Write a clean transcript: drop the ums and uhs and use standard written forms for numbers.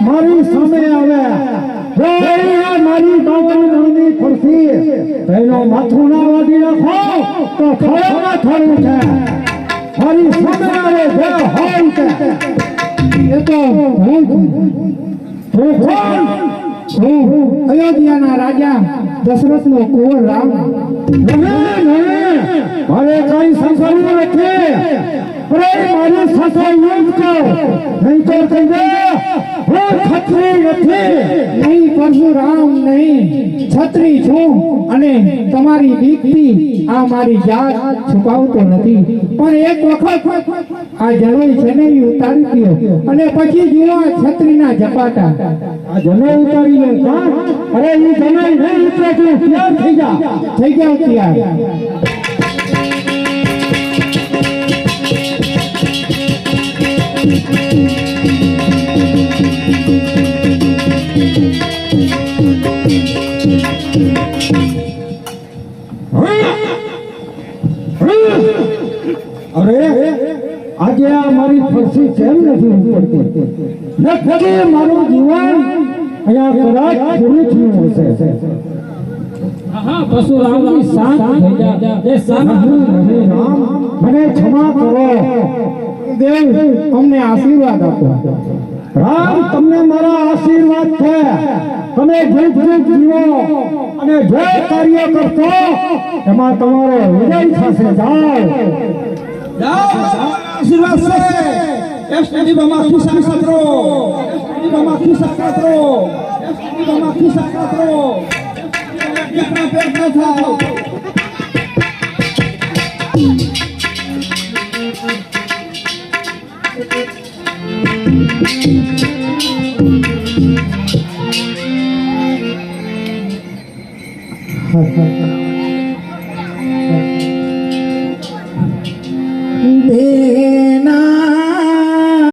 મારી સામે આવે મારી બાવળની ખુરશી એનો માથું ના વાડી રાખો તો ખોળામાં થોડું છે મારી સામે આવે જે હોય છે એ તો હું અયોધ્યાના રાજા દશરથનો કુંવર રામ મારે કઈ સંસારવું નથી મારી સાથે યુદ્ધ કરો નહીં તો કહી દે હું છત્રી નથી નહીં પરશુરામ નહીં છત્રી છું અને તમારી બીકથી આ મારી જાત છુપાવતો નથી પણ એક વખત આ જનોઈ છે ને ઉતારી દો અને પછી જુઓ છત્રીના ઝપાટા આ જનોઈ ઉતારી લે અરે એ જનોઈ નહીં ઉતરે તું તૈયાર થઈ જાઓ તૈયાર અરે આજે આ મારી ફરસી કેમ નથી પડતી નક્કી મારું જીવન અહીંયા કદાચ પૂરું થયું હશે પરશુરામની શાંત થઈ જા એ શાંત રામ મને ક્ષમા કરો દેવ અમને આશીર્વાદ આપો રામ તમને મારા આશીર્વાદ છે તમે જીવ જીવો અને જે કાર્ય કરશો એમાં તમારો વિજય થશે જાઓ આશીર્વાદ છે એસટી બામા ખિસ્સા કાતરો બામા ખિસ્સા કાતરો એસટી બામા ખિસ્સા કાતરો કેટલા પેટ ન થાઓ